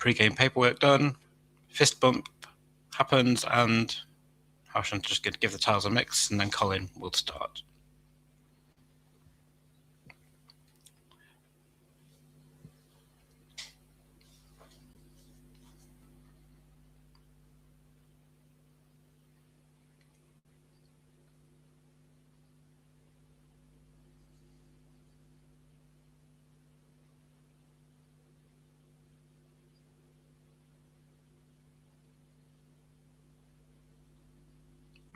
Pre-game paperwork done. Fist bump happens, and Harshan's just going to give the tiles a mix, and then Colin will start.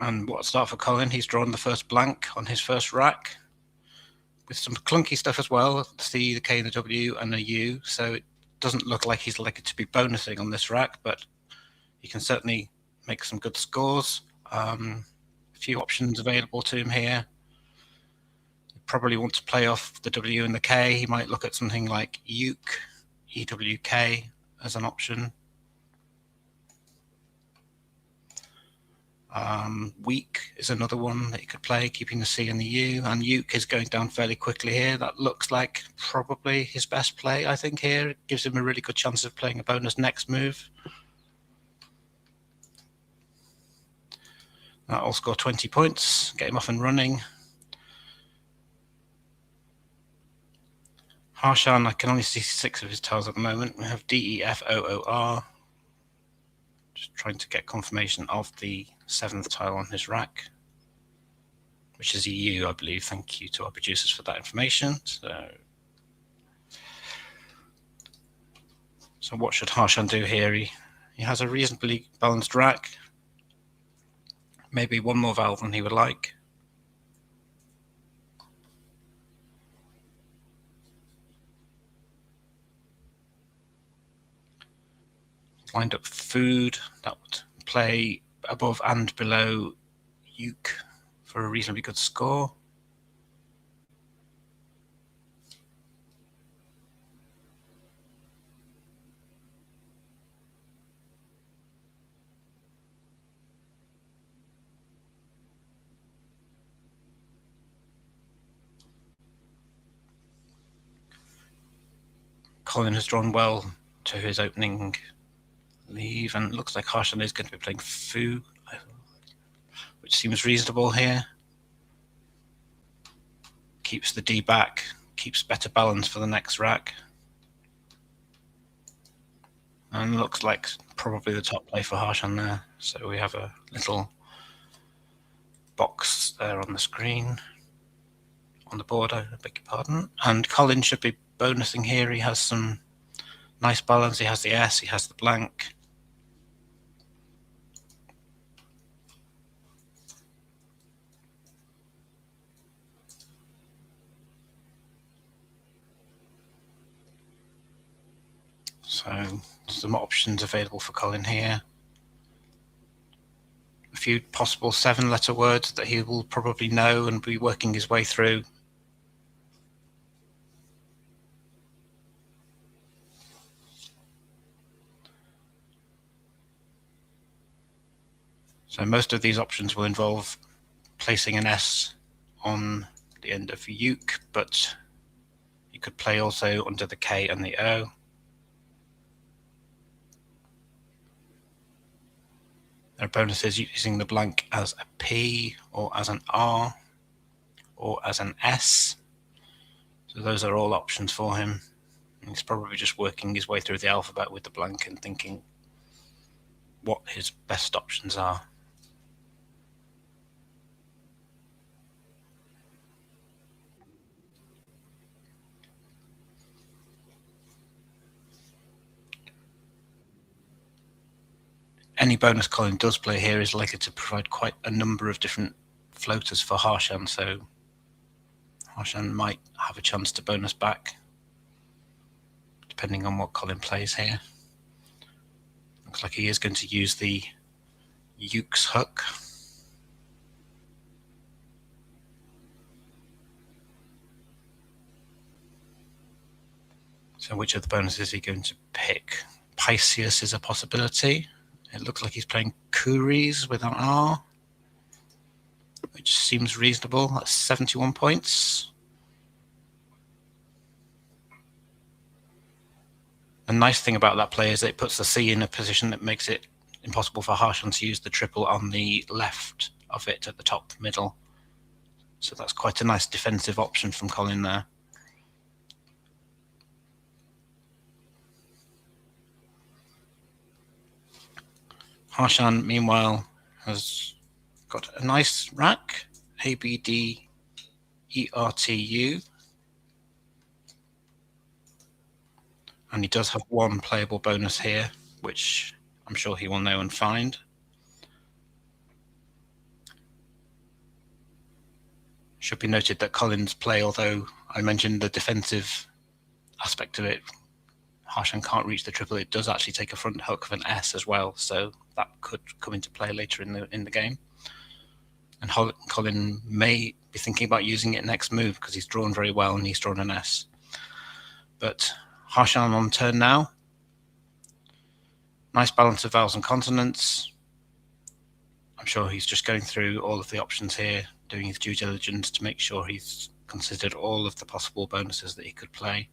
And what a start for Colin. He's drawn the first blank on his first rack with some clunky stuff as well. C, the K, and the W, and a U. So it doesn't look like he's likely to be bonusing on this rack, but he can certainly make some good scores. A few options available to him here. You probably want to play off the W and the K. He might look at something like Uke, EWK as an option. Weak is another one that you could play, keeping the C and the U, and Uke is going down fairly quickly here. That looks like probably his best play, I think, here. It gives him a really good chance of playing a bonus next move. That'll score 20 points, get him off and running. Harshan, I can only see 6 of his tiles at the moment. We have D, E, F, O, O, R. Just trying to get confirmation of the 7th tile on his rack, which is EU, I believe. Thank you to our producers for that information. So what should Harshan do here? He has a reasonably balanced rack. Maybe one more valve than he would like. Lined up food that would play above and below Uke for a reasonably good score. Colin has drawn well to his opening leave, and it looks like Harshan is going to be playing Foo, which seems reasonable here. Keeps the D back, keeps better balance for the next rack. And looks like probably the top play for Harshan there. So we have a little box there on the screen, on the board, I beg your pardon. And Colin should be bonusing here. He has some nice balance. He has the S, he has the blank. So some options available for Colin here. A few possible 7-letter words that he will probably know and be working his way through. So most of these options will involve placing an S on the end of Uke, but you could play also under the K and the O. There are bonuses using the blank as a P or as an R or as an S. So those are all options for him. He's probably just working his way through the alphabet with the blank and thinking what his best options are. Any bonus Colin does play here is likely to provide quite a number of different floaters for Harshan, so Harshan might have a chance to bonus back, depending on what Colin plays here. Looks like he is going to use the Uke's hook. So which of the bonuses is he going to pick? Pisces is a possibility. It looks like he's playing Kuris with an R, which seems reasonable. That's 71 points. The nice thing about that play is that it puts the C in a position that makes it impossible for Harshan to use the triple on the left of it at the top middle. So that's quite a nice defensive option from Colin there. Harshan, meanwhile, has got a nice rack, ABDERTU, and he does have one playable bonus here, which I'm sure he will know and find. Should be noted that Colin's play, although I mentioned the defensive aspect of it, Harshan can't reach the triple. It does actually take a front hook of an S as well, so that could come into play later in the game. And Colin may be thinking about using it next move because he's drawn very well and he's drawn an S. But Harshan on turn now. Nice balance of vowels and consonants. I'm sure he's just going through all of the options here, doing his due diligence to make sure he's considered all of the possible bonuses that he could play.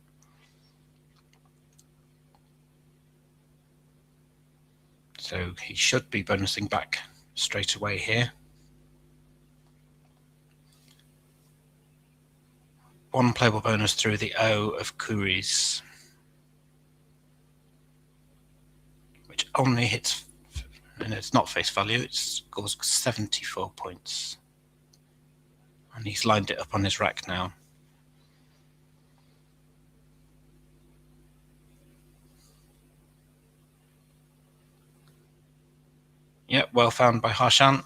So he should be bonusing back straight away here. One playable bonus through the O of Kuris, which only hits, and it's not face value, it scores 74 points. And he's lined it up on his rack now. Yep, well found by Harshan.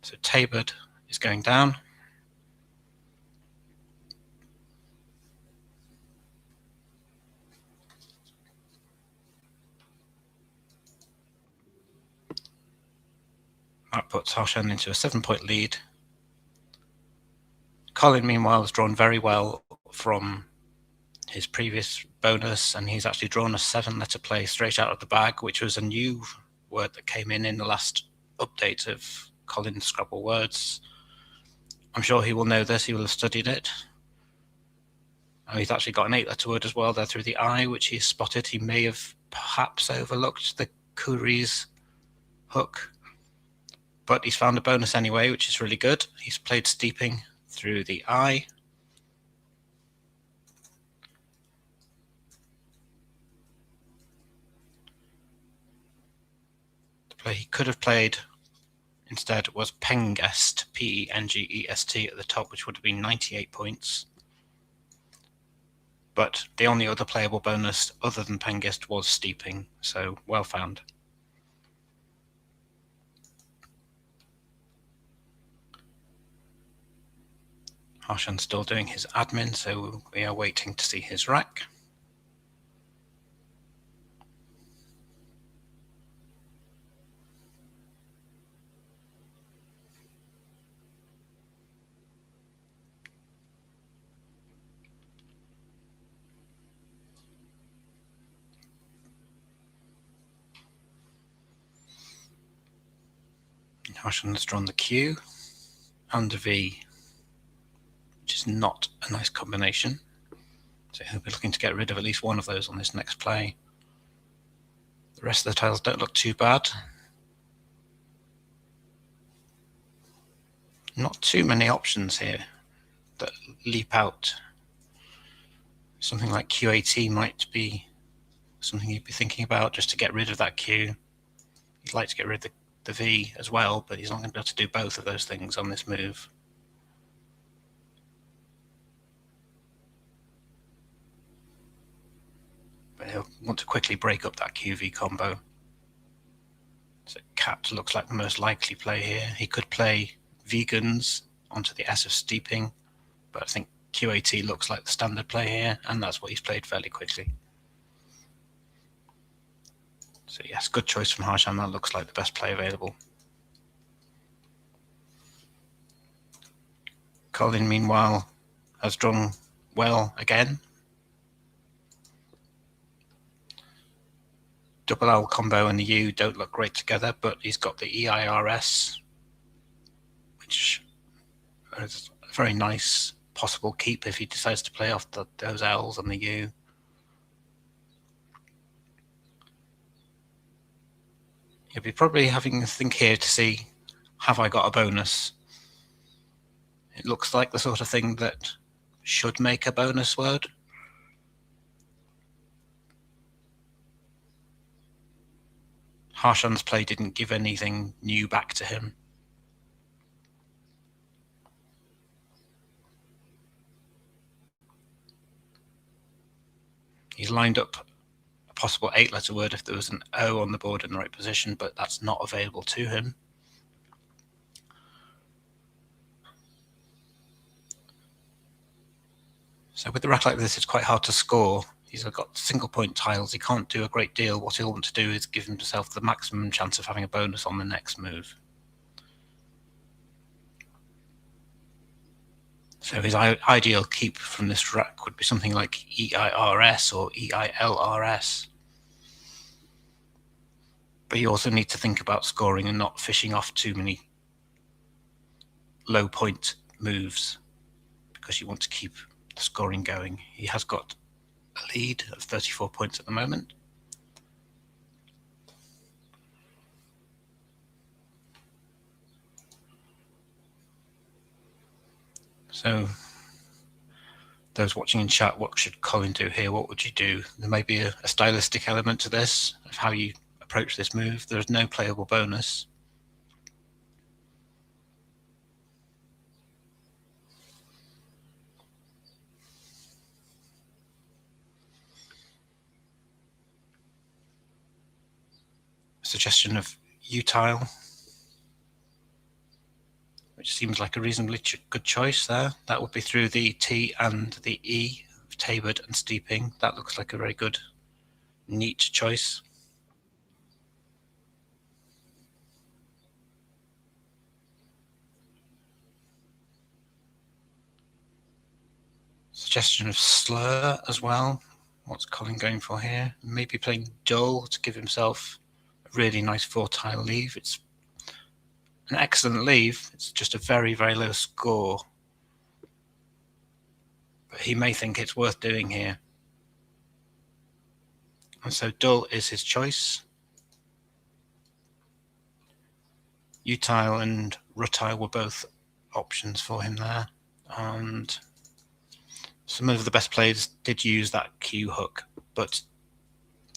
So Tapered is going down. That puts Harshan into a 7-point lead. Colin, meanwhile, has drawn very well from his previous bonus, and he's actually drawn a 7-letter play straight out of the bag, which was a new word that came in the last update of Colin's Scrabble words. I'm sure he will know this, he will have studied it. And he's actually got an 8-letter word as well there through the I, which he spotted. He may have perhaps overlooked the Kuris hook, but he's found a bonus anyway, which is really good. He's played Steeping through the I. The play he could have played instead was Pengest, Pengest at the top, which would have been 98 points. But the only other playable bonus other than Pengest was Steeping, so well found. Harshan's still doing his admin, so we are waiting to see his rack. Harshan has drawn the Q and the V, which is not a nice combination. So he'll be looking to get rid of at least one of those on this next play. The rest of the tiles don't look too bad. Not too many options here that leap out. Something like QAT might be something you'd be thinking about just to get rid of that Q. He'd like to get rid of the V as well, but he's not going to be able to do both of those things on this move. But he'll want to quickly break up that QV combo. So Cat looks like the most likely play here. He could play Vegans onto the S of Steeping, but I think QAT looks like the standard play here, and that's what he's played fairly quickly. So yes, good choice from Harshan. That looks like the best play available. Colin, meanwhile, has drawn well again. Double L combo and the U don't look great together, but he's got the EIRS, which is a very nice possible keep if he decides to play off those L's and the U. You'll be probably having to think here to see, have I got a bonus? It looks like the sort of thing that should make a bonus word. Harshan's play didn't give anything new back to him. He's lined up a possible 8-letter word if there was an O on the board in the right position, but that's not available to him. So with a rack like this, it's quite hard to score. He's got single point tiles. He can't do a great deal. What he'll want to do is give himself the maximum chance of having a bonus on the next move. So his ideal keep from this rack would be something like EIRS or EILRS. But you also need to think about scoring and not fishing off too many low point moves, because you want to keep the scoring going. He has got a lead of 34 points at the moment. So those watching in chat, what should Colin do here? What would you do? There may be a stylistic element to this, of how you approach this move. There is no playable bonus. Suggestion of utile, which seems like a reasonably good choice there. That would be through the T and the E of tapered and steeping. That looks like a very good, neat choice. Suggestion of slur as well. What's Colin going for here? Maybe playing dull to give himself a really nice 4-tile leave. It's an excellent leave. It's just a very, very low score. But he may think it's worth doing here. And so dull is his choice. Utile and rutile were both options for him there. And some of the best players did use that Q hook, but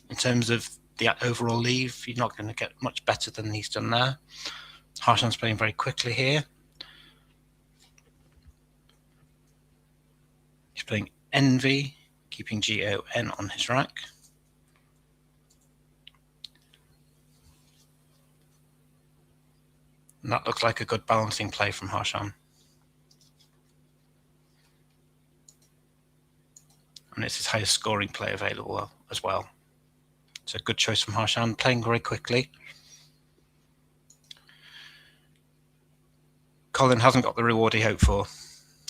in terms of the overall leave, you're not going to get much better than he's done there. Harshan's playing very quickly here. He's playing Envy, keeping GON on his rack. And that looks like a good balancing play from Harshan. And it's his highest scoring play available as well. It's a good choice from Harshan, playing very quickly. Colin hasn't got the reward he hoped for.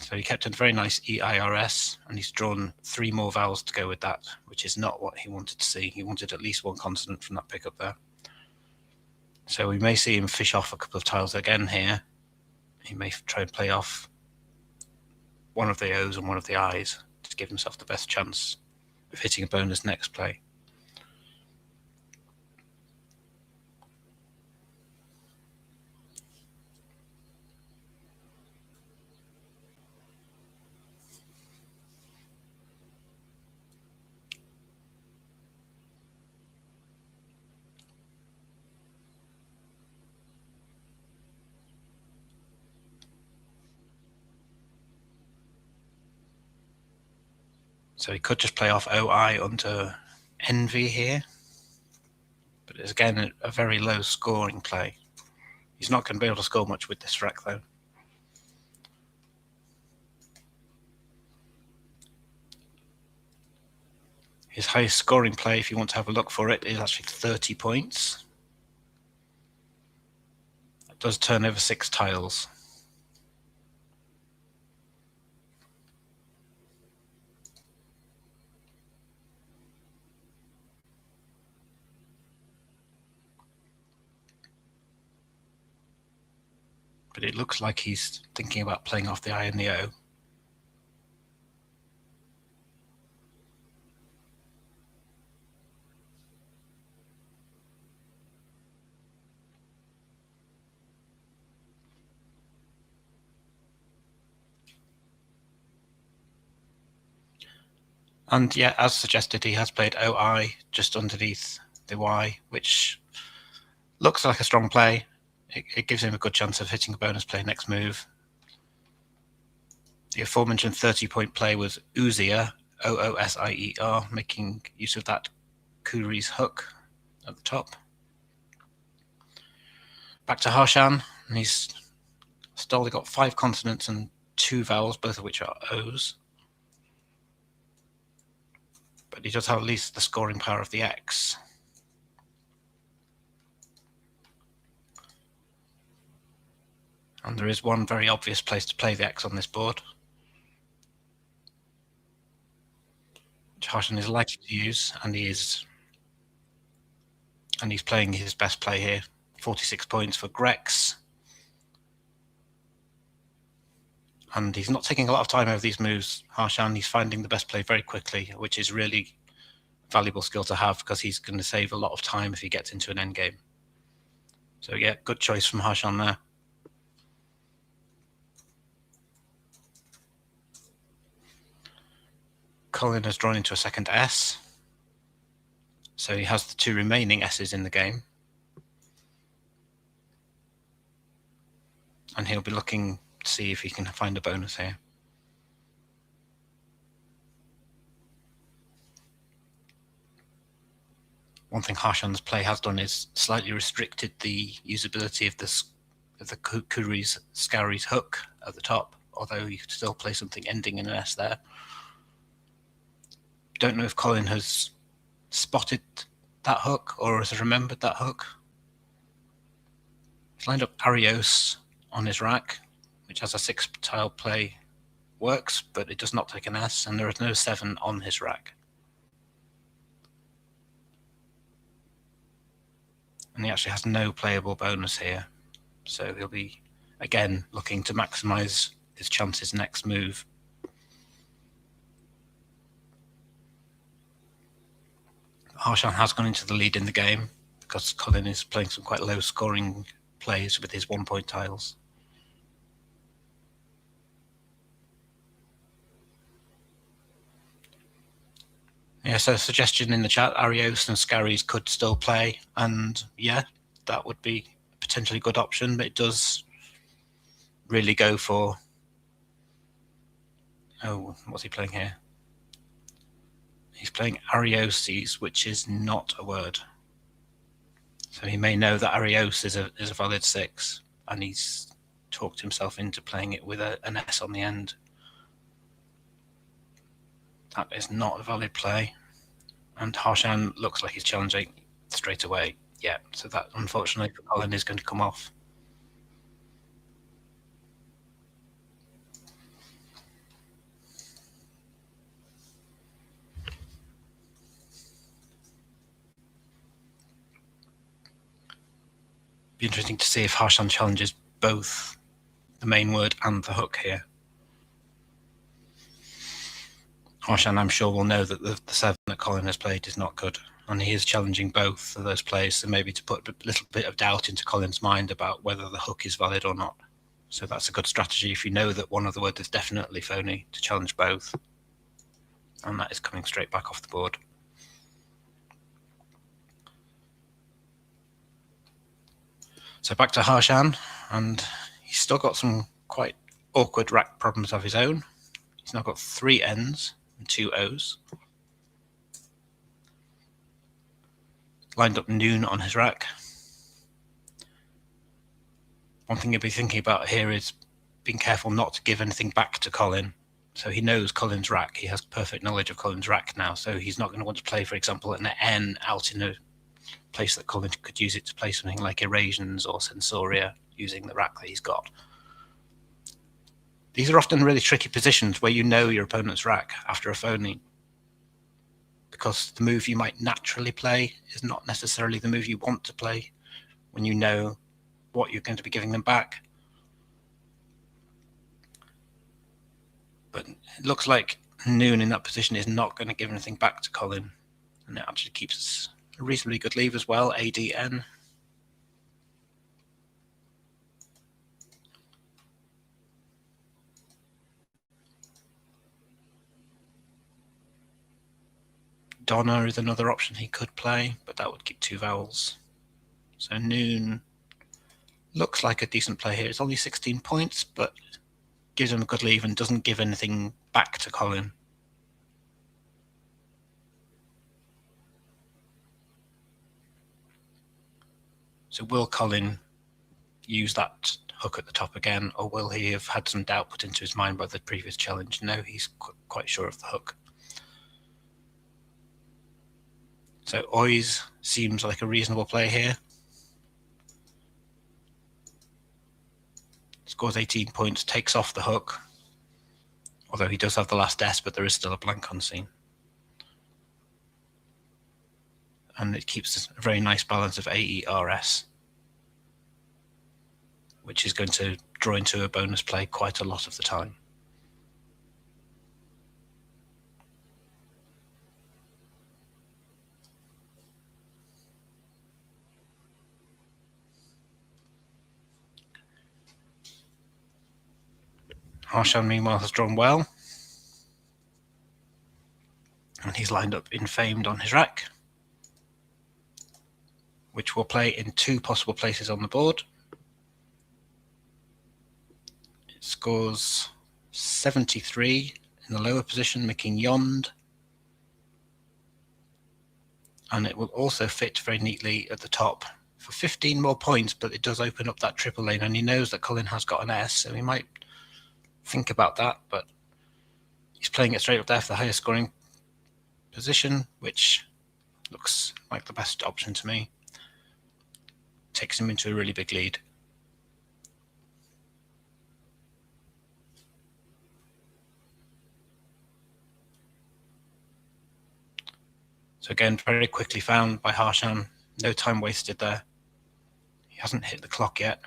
So he kept a very nice EIRS, and he's drawn 3 more vowels to go with that, which is not what he wanted to see. He wanted at least 1 consonant from that pickup there. So we may see him fish off a couple of tiles again here. He may try and play off one of the O's and one of the I's to give himself the best chance of hitting a bonus next play. So he could just play off OI onto Envy here. But it's again a very low scoring play. He's not going to be able to score much with this rack though. His highest scoring play, if you want to have a look for it, is actually 30 points. It does turn over 6 tiles. But it looks like he's thinking about playing off the I and the O. And yeah, as suggested, he has played OI just underneath the Y, which looks like a strong play. It gives him a good chance of hitting a bonus play next move. The aforementioned 30-point play was Oosier, Oosier, making use of that Kuri's hook at the top. Back to Harshan, and he's still got 5 consonants and 2 vowels, both of which are O's. But he does have at least the scoring power of the X. And there is one very obvious place to play the X on this board, which Harshan is likely to use, and he is. And he's playing his best play here. 46 points for Grex. And he's not taking a lot of time over these moves, Harshan. He's finding the best play very quickly, which is really a valuable skill to have because he's going to save a lot of time if he gets into an endgame. So yeah, good choice from Harshan there. Colin has drawn into a second S. So he has the 2 remaining S's in the game. And he'll be looking to see if he can find a bonus here. One thing Harshan's play has done is slightly restricted the usability of the Kuri's Scoury's hook at the top, although you could still play something ending in an S there. Don't know if Colin has spotted that hook or has remembered that hook. He's lined up Arios on his rack, which has a 6-tile play, works, but it does not take an S, and there is no 7 on his rack. And he actually has no playable bonus here, so he'll be, again, looking to maximize his chances next move. Harshan has gone into the lead in the game because Colin is playing some quite low scoring plays with his 1-point tiles. Yeah, so suggestion in the chat, Arios and Scaries could still play, and yeah, that would be a potentially good option, but it does really go for... Oh, what's he playing here? He's playing Arioses, which is not a word. So he may know that Arios is a valid 6, and he's talked himself into playing it with an S on the end. That is not a valid play. And Harshan looks like he's challenging straight away. Yeah, so that unfortunately for Colin is going to come off. Be interesting to see if Harshan challenges both the main word and the hook here. Harshan, I'm sure, will know that the 7 that Colin has played is not good, and he is challenging both of those plays, so maybe to put a little bit of doubt into Colin's mind about whether the hook is valid or not. So that's a good strategy if you know that one of the words is definitely phony, to challenge both. And that is coming straight back off the board. So back to Harshan, and he's still got some quite awkward rack problems of his own. He's now got 3 N's and 2 O's. Lined up noon on his rack. One thing you'll be thinking about here is being careful not to give anything back to Colin. So he knows Colin's rack. He has perfect knowledge of Colin's rack now, so he's not going to want to play, for example, an N out in a place that Colin could use it to play something like Erasians or Sensoria using the rack that he's got. These are often really tricky positions where you know your opponent's rack after a phony, because the move you might naturally play is not necessarily the move you want to play when you know what you're going to be giving them back. But it looks like noon in that position is not going to give anything back to Colin, and it actually keeps a reasonably good leave as well, ADN. Donna is another option he could play, but that would keep 2 vowels. So Noon looks like a decent play here. It's only 16 points, but gives him a good leave and doesn't give anything back to Colin. So will Colin use that hook at the top again, or will he have had some doubt put into his mind by the previous challenge? No, he's quite sure of the hook. So Oise seems like a reasonable play here. Scores 18 points, takes off the hook, although he does have the last S, but there is still a blank on scene. And it keeps a very nice balance of AERS, which is going to draw into a bonus play quite a lot of the time. Harshan, meanwhile, has drawn well, and he's lined up Infamed on his rack, which will play in 2 possible places on the board. It scores 73 in the lower position, making Yond, and it will also fit very neatly at the top for 15 more points, but it does open up that triple lane, and he knows that Colin has got an S, so he might think about that, but he's playing it straight up there for the highest scoring position, which looks like the best option to me. Takes him into a really big lead. So again, very quickly found by Harshan. No time wasted there. He hasn't hit the clock yet.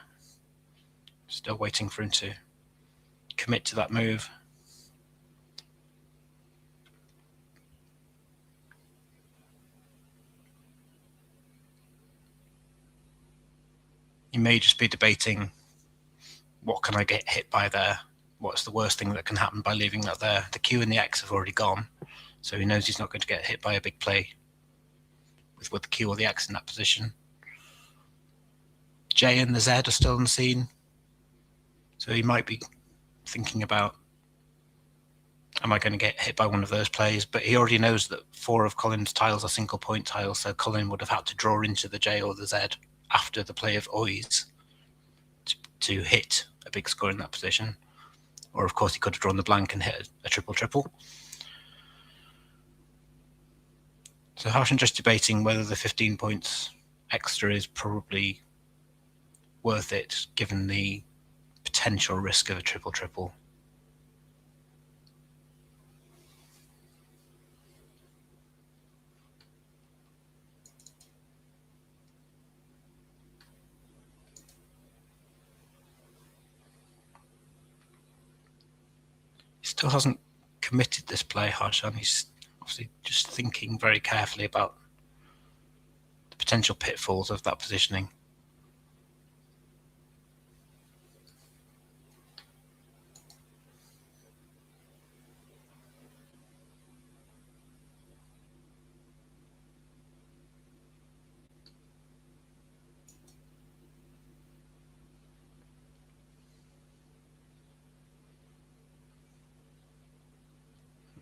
Still waiting for him to commit to that move. He may just be debating, what can I get hit by there? What's the worst thing that can happen by leaving that there? The Q and the X have already gone, so he knows he's not going to get hit by a big play with the Q or the X in that position. J and the Z are still on the scene, so he might be thinking about, am I going to get hit by one of those plays? But he already knows that 4 of Colin's tiles are single point tiles, so Colin would have had to draw into the J or the Z after the play of Oise to hit a big score in that position. Or of course he could have drawn the blank and hit a triple. So Harshan just debating whether the 15 points extra is probably worth it, given the potential risk of a triple. He still hasn't committed this play, Harshan. He's obviously just thinking very carefully about the potential pitfalls of that positioning.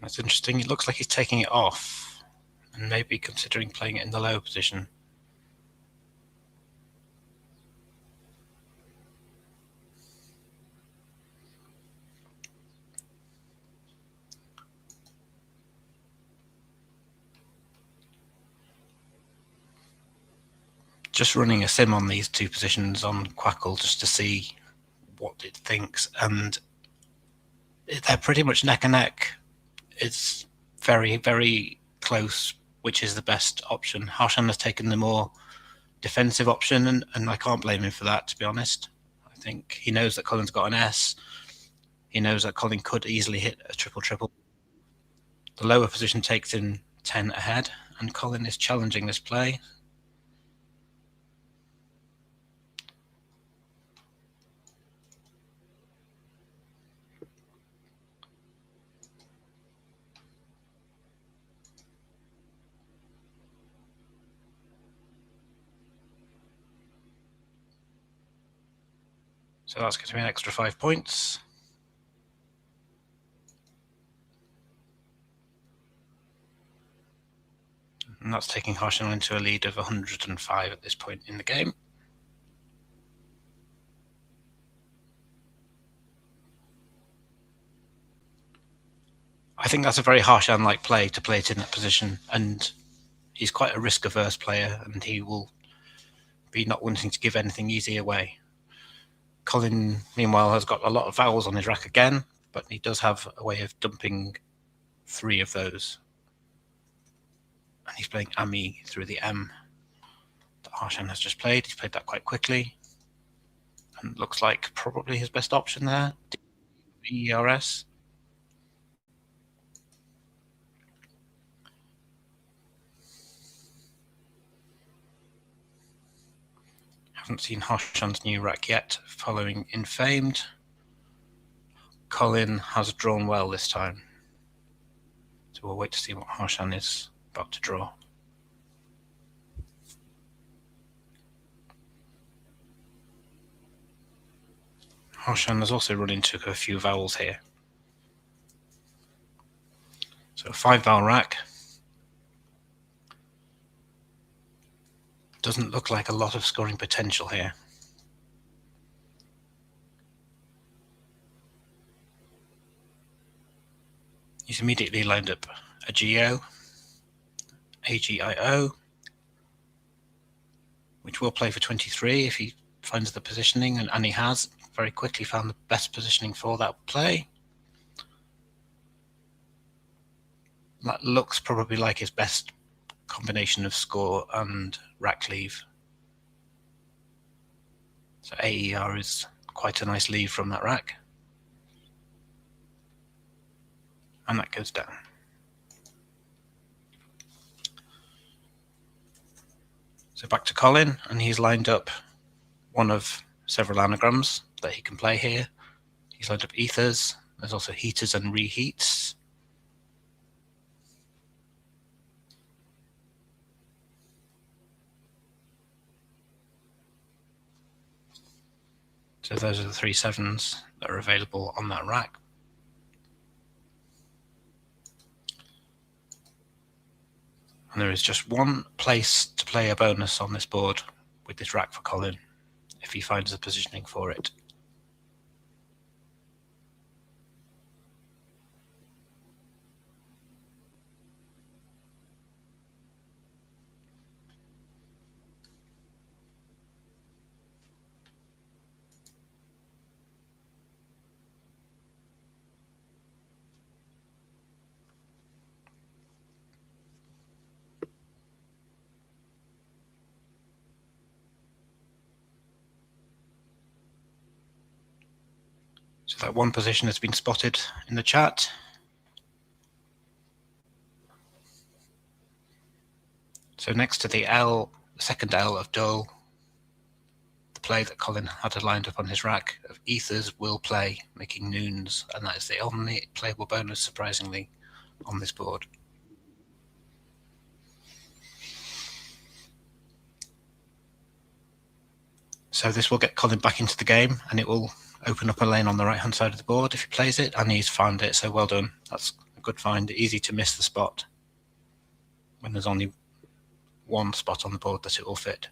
That's interesting. It looks like he's taking it off and maybe considering playing it in the lower position. Just running a sim on these 2 positions on Quackle just to see what it thinks, and they're pretty much neck and neck. It's very, very close which is the best option. Harshan has taken the more defensive option, and I can't blame him for that, to be honest. I think he knows that Colin's got an S. He knows that Colin could easily hit a triple. The lower position takes him 10 ahead, and Colin is challenging this play. So that's going to be an extra 5 points. And that's taking Harshan into a lead of 105 at this point in the game. I think that's a very Harshan-like play to play it in that position, and he's quite a risk-averse player, and he will be not wanting to give anything easy away. Colin, meanwhile, has got a lot of vowels on his rack again, but he does have a way of dumping 3 of those. And he's playing Ami through the M that Harshan has just played. He's played that quite quickly. And looks like probably his best option there. ERS. Haven't seen Harshan's new rack yet, following Infamed. Colin has drawn well this time. So we'll wait to see what Harshan is about to draw. Harshan has also run into a few vowels here. So a 5-vowel rack. Doesn't look like a lot of scoring potential here. He's immediately lined up a GO, a GIO, which will play for 23 if he finds the positioning, and he has very quickly found the best positioning for that play. That looks probably like his best combination of score and rack leave. So AER is quite a nice leave from that rack. And that goes down. So back to Colin, and he's lined up one of several anagrams that he can play here. He's lined up ethers. There's also heaters and reheats. So those are the 3 7s that are available on that rack. And there is just one place to play a bonus on this board with this rack for Colin, if he finds the positioning for it. So that one position has been spotted in the chat. So next to the L, the second L of Dole, the play that Colin had lined up on his rack of ethers will play, making noons, and that is the only playable bonus, surprisingly, on this board. So this will get Colin back into the game, and it will open up a lane on the right-hand side of the board if he plays it, and he's found it, so well done. That's a good find. Easy to miss the spot when there's only one spot on the board that it will fit.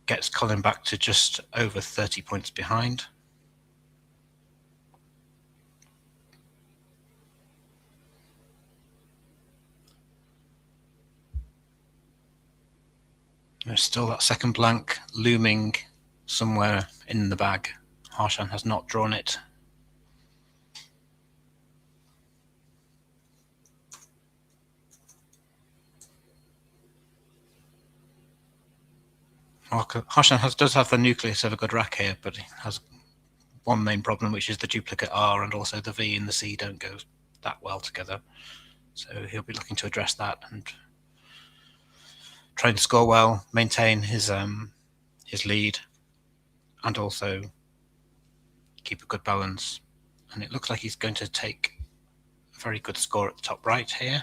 Gets Colin back to just over 30 points behind. There's still that second blank looming somewhere in the bag. Harshan has not drawn it. Harshan does have the nucleus of a good rack here, but he has one main problem, which is the duplicate R, and also the V and the C don't go that well together. So he'll be looking to address that and trying to score well, maintain his lead, and also keep a good balance. And it looks like he's going to take Very good score at the top right here.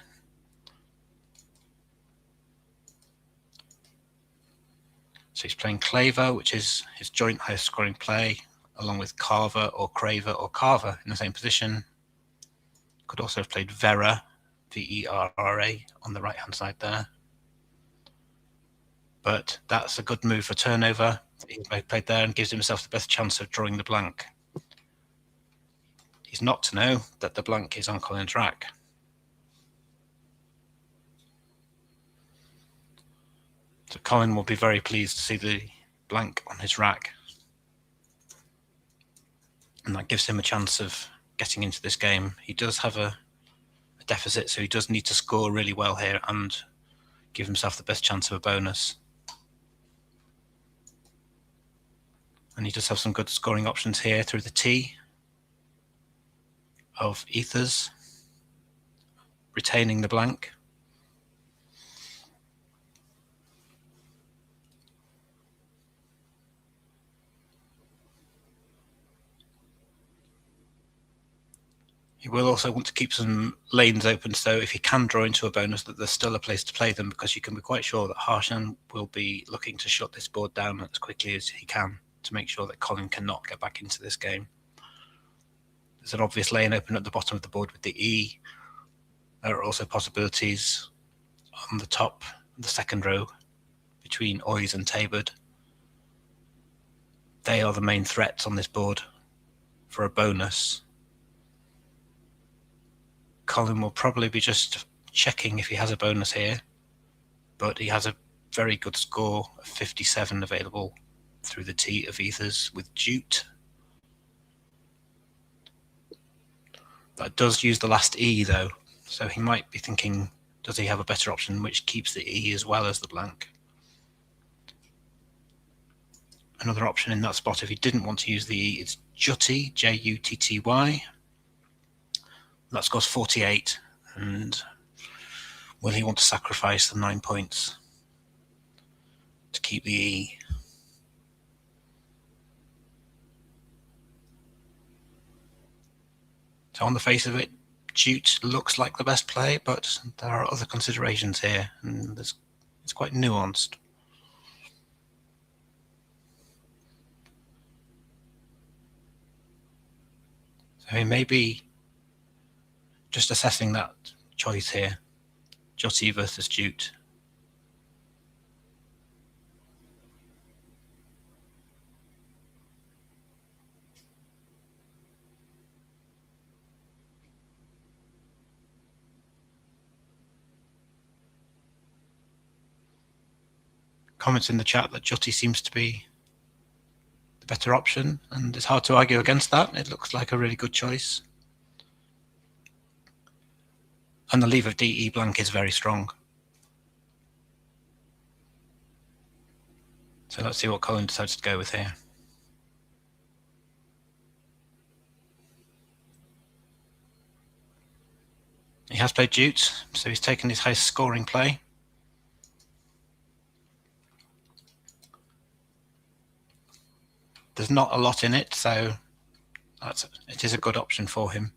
So he's playing Claver, which is his joint highest scoring play, along with Carver or Craver or Carver in the same position. Could also have played Vera, Verra, on the right-hand side there. But that's a good move for turnover. He played there and gives himself the best chance of drawing the blank. He's not to know that the blank is on Colin's rack. So Colin will be very pleased to see the blank on his rack. And that gives him a chance of getting into this game. He does have a deficit, so he does need to score really well here and give himself the best chance of a bonus. And he does have some good scoring options here through the T of ethers, retaining the blank. He will also want to keep some lanes open, so if he can draw into a bonus, that there's still a place to play them, because you can be quite sure that Harshan will be looking to shut this board down as quickly as he can to make sure that Colin cannot get back into this game. There's an obvious lane open at the bottom of the board with the E. There are also possibilities on the top, the second row, between Oise and Tabard. They are the main threats on this board for a bonus. Colin will probably be just checking if he has a bonus here, but he has a very good score of 57 available through the T of ethers with Jute. That does use the last E though, so he might be thinking, does he have a better option which keeps the E as well as the blank? Another option in that spot, if he didn't want to use the E, is Jutty, Jutty. That scores 48, and will he want to sacrifice the 9 points to keep the E? So on the face of it, Jute looks like the best play, but there are other considerations here, and it's quite nuanced. So he may be just assessing that choice here, Jutty versus Jute. Comments in the chat that Jutty seems to be the better option, and it's hard to argue against that. It looks like a really good choice. And the leave of DE blank is very strong. So let's see what Colin decides to go with here. He has played Jute, so he's taken his highest scoring play. There's not a lot in it, so it is a good option for him.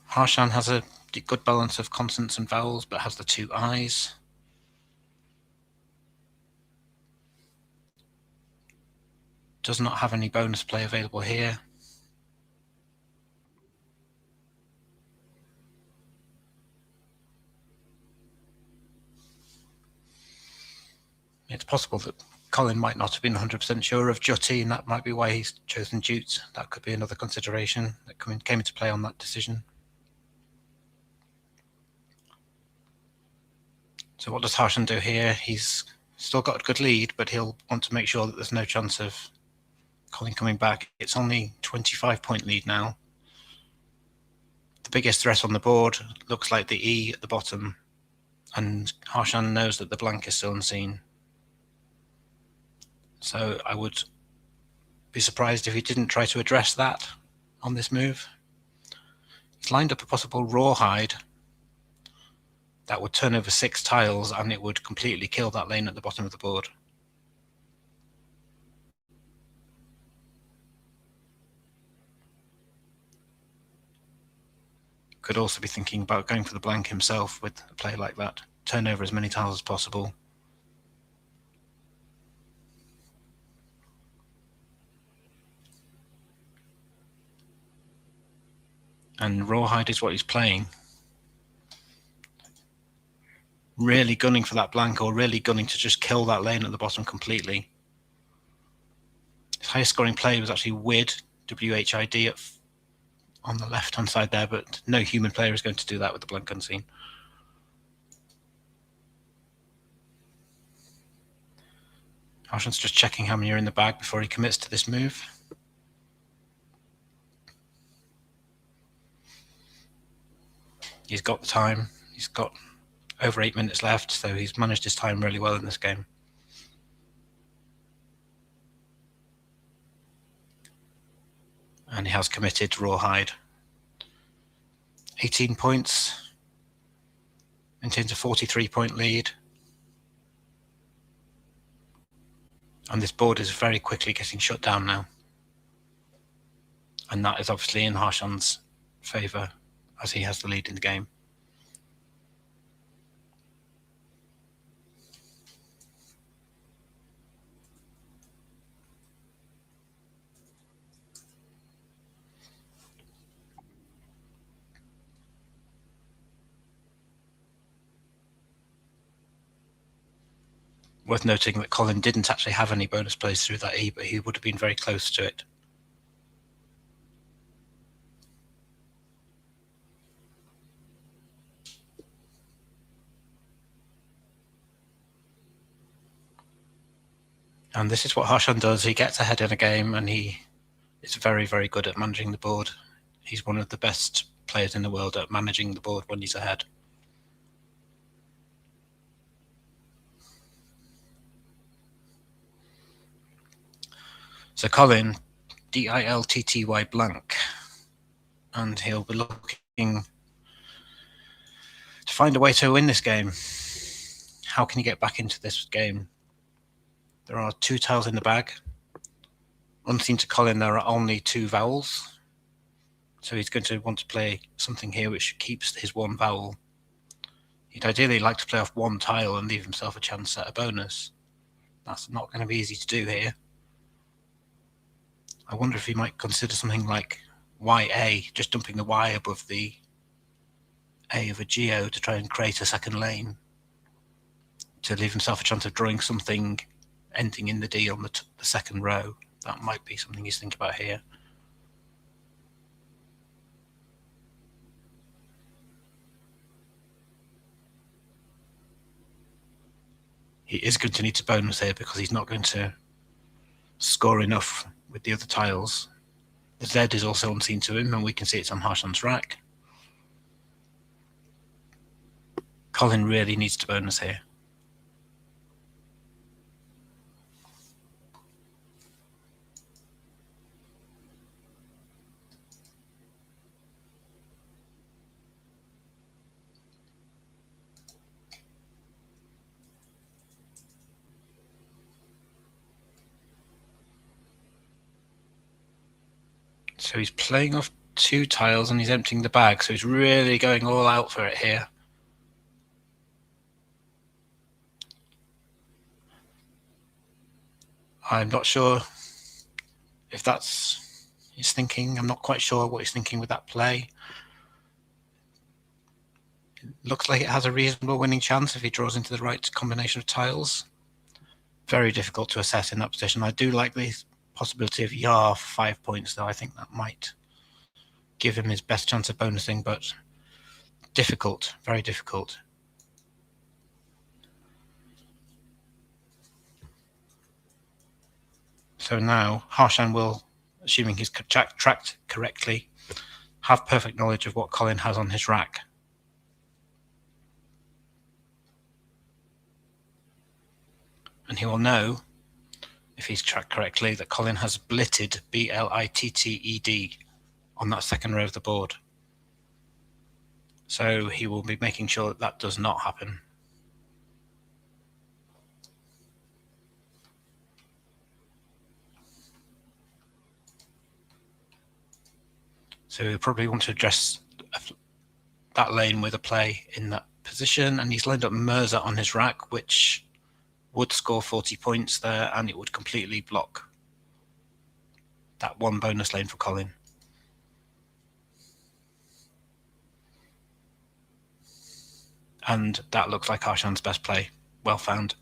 Harshan has a good balance of consonants and vowels, but has the two I's. Does not have any bonus play available here. It's possible that Colin might not have been 100% sure of Jutty, and that might be why he's chosen Jute. That could be another consideration that came into play on that decision. So what does Harshan do here? He's still got a good lead, but he'll want to make sure that there's no chance of Colin coming back. It's only 25-point lead now. The biggest threat on the board looks like the E at the bottom, and Harshan knows that the blank is still unseen. So I would be surprised if he didn't try to address that on this move. He's lined up a possible rawhide that would turn over 6 tiles, and it would completely kill that lane at the bottom of the board. could also be thinking about going for the blank himself with a play like that. Turn over as many tiles as possible. And Rawhide is what he's playing. Really gunning for that blank, or really gunning to just kill that lane at the bottom completely. His highest scoring play was actually Wid, WHID, on the left-hand side there, but no human player is going to do that with the blank unseen. Harshan's just checking how many are in the bag before he commits to this move. He's got the time. He's got over 8 minutes left, so he's managed his time really well in this game. And he has committed Rawhide. 18 points. Maintains a 43-point lead. And this board is very quickly getting shut down now. And that is obviously in Harshan's favour, as he has the lead in the game. Worth noting that Colin didn't actually have any bonus plays through that E, but he would have been very close to it. And this is what Harshan does. He gets ahead in a game, and he is very, very good at managing the board. He's one of the best players in the world at managing the board when he's ahead. So Colin, DILTTY blank, and he'll be looking to find a way to win this game. How can he get back into this game? There are 2 tiles in the bag. Unseen to Colin, there are only 2 vowels. So he's going to want to play something here which keeps his 1 vowel. He'd ideally like to play off 1 tile and leave himself a chance at a bonus. That's not going to be easy to do here. I wonder if he might consider something like YA, just dumping the Y above the A of a geo to try and create a second lane, to leave himself a chance of drawing something ending in the D on the second row. That might be something he's thinking about here. He is going to need to bonus here because he's not going to score enough with the other tiles. The Z is also unseen to him, and we can see it's on Harshan's rack. Colin really needs to bonus here. So he's playing off 2 tiles and he's emptying the bag, so he's really going all out for it here. I'm not sure if that's his thinking. I'm not quite sure what he's thinking with that play. It looks like it has a reasonable winning chance if he draws into the right combination of tiles. Very difficult to assess in that position. I do like the possibility of Yar for 5 points, though. I think that might give him his best chance of bonusing, but difficult, very difficult. So now Harshan will, assuming he's tracked correctly, have perfect knowledge of what Colin has on his rack. And he will know, if he's tracked correctly, that Colin has blitted, BLITTED, on that second row of the board. So he will be making sure that that does not happen. So he'll probably want to address that lane with a play in that position, and he's lined up Mirza on his rack, which would score 40 points there, and it would completely block that one bonus lane for Colin. And that looks like Harshan's best play. Well found.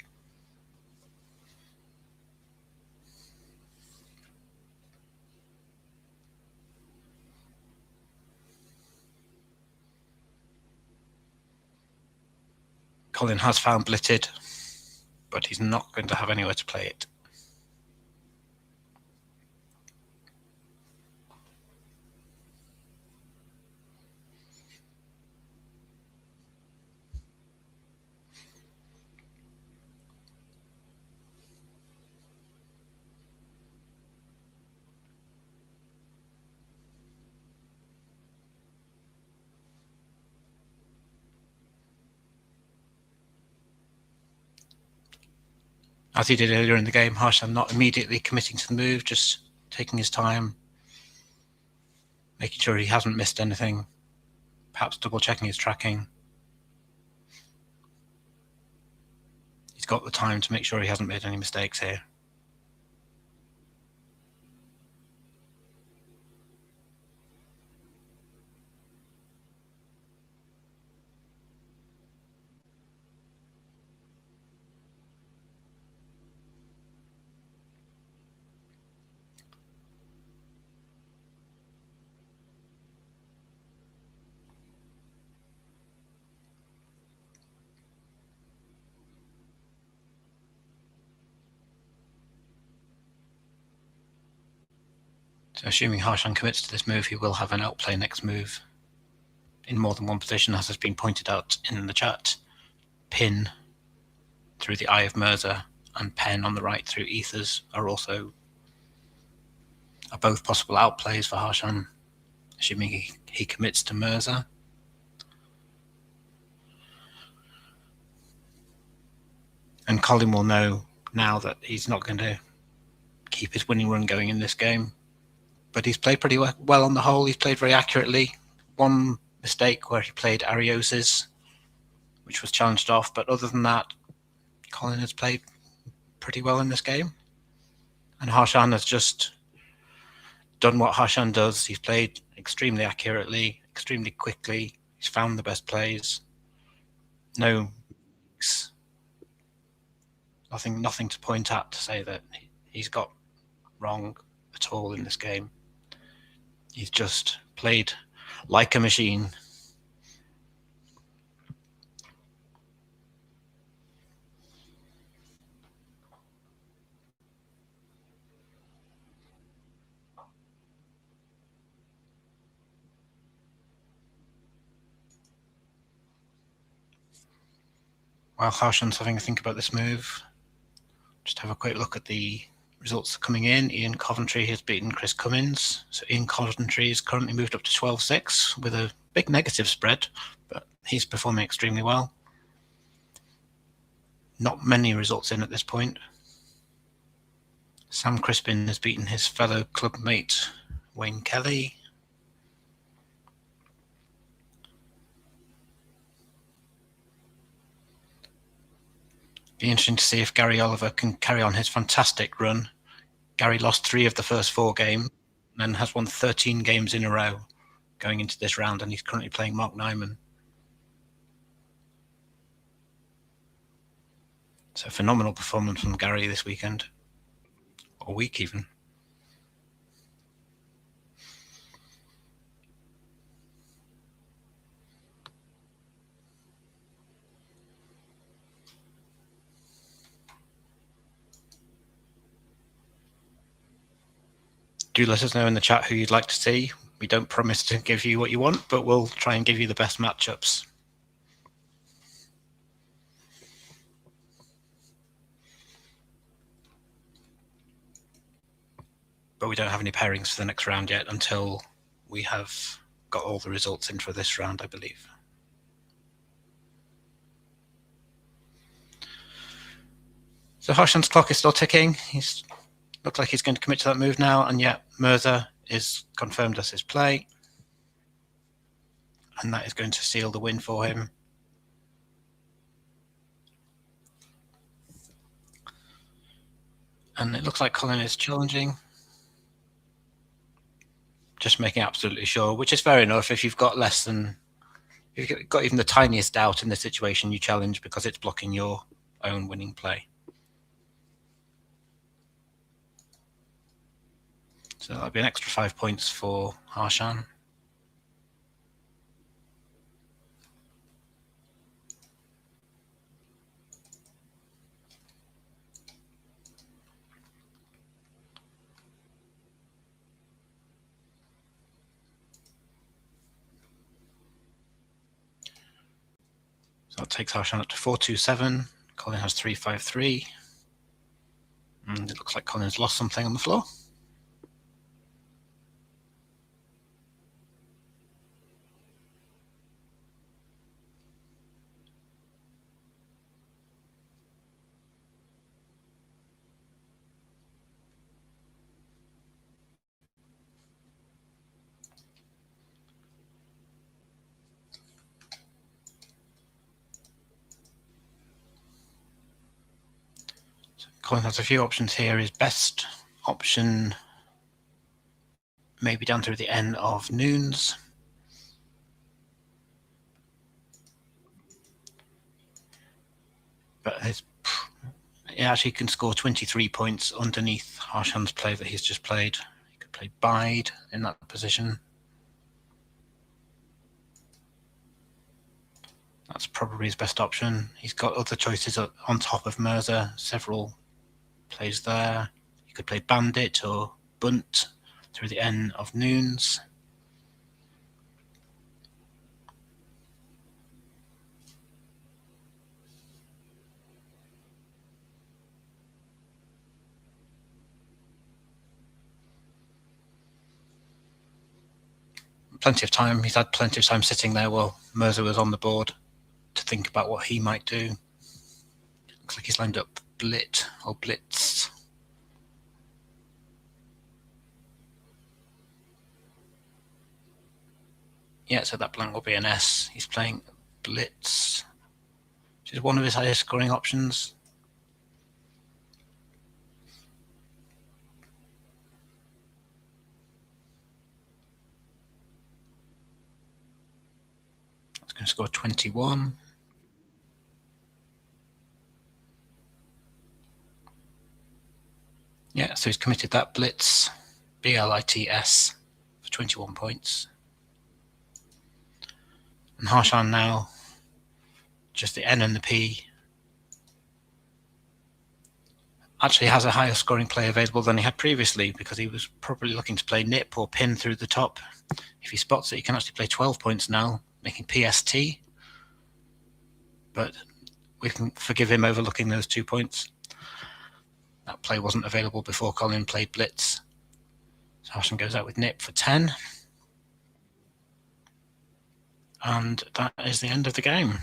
Colin has found Blitted, but he's not going to have anywhere to play it. As he did earlier in the game, Harshan not immediately committing to the move, just taking his time, making sure he hasn't missed anything, perhaps double checking his tracking. He's got the time to make sure he hasn't made any mistakes here. So assuming Harshan commits to this move, he will have an outplay next move in more than one position, as has been pointed out in the chat. Pin through the Eye of Mirza and Pen on the right through Ethers are both possible outplays for Harshan, assuming he commits to Mirza. And Colin will know now that he's not going to keep his winning run going in this game. But he's played pretty well on the whole. He's played very accurately. One mistake where he played Arioses, which was challenged off. But other than that, Colin has played pretty well in this game. And Harshan has just done what Harshan does. He's played extremely accurately, extremely quickly. He's found the best plays. No, nothing to point at to say that he's got wrong at all in this game. He's just played like a machine. While Harshan's having a think about this move, just have a quick look at the results coming in. Ian Coventry has beaten Chris Cummins. So Ian Coventry is currently moved up to 12-6 with a big negative spread, but he's performing extremely well. Not many results in at this point. Sam Crispin has beaten his fellow clubmate Wayne Kelly. Be interesting to see if Gary Oliver can carry on his fantastic run. Gary lost 3 of the first 4 games and then has won 13 games in a row going into this round, and he's currently playing Mark Nyman. So phenomenal performance from Gary this weekend, or week even. Do let us know in the chat who you'd like to see. We don't promise to give you what you want, but we'll try and give you the best matchups. But we don't have any pairings for the next round yet until we have got all the results in for this round, I believe. So Harshan's clock is still ticking. He's looked like he's going to commit to that move now, and yet Mirza is confirmed as his play. and that is going to seal the win for him. And it looks like Colin is challenging. Just making absolutely sure, which is fair enough. If you've got if you've got even the tiniest doubt in the situation, you challenge because it's blocking your own winning play. So that'll be an extra 5 points for Harshan. So that takes Harshan up to 427. Colin has 353. And it looks like Colin's lost something on the floor. Colin has a few options here. His best option maybe down through the end of noons. But he actually can score 23 points underneath Harshan's play that he's just played. He could play Bide in that position. That's probably his best option. He's got other choices on top of Mirza, several plays there. He could play Bandit or Bunt through the end of noons. Plenty of time. He's had plenty of time sitting there while Mirza was on the board to think about what he might do. Looks like he's lined up Blit or Blitz. Yeah, so that blank will be an S. He's playing Blitz, which is one of his highest scoring options. It's going to score 21. Yeah, so he's committed that Blitz, B-L-I-T-S, for 21 points. And Harshan now, just the N and the P, actually has a higher scoring play available than he had previously because he was probably looking to play Nip or Pin through the top. If he spots it, he can actually play 12 points now, making PST. But we can forgive him overlooking those 2 points. That play wasn't available before Colin played Blitz. So Harshan goes out with Nip for 10. And that is the end of the game.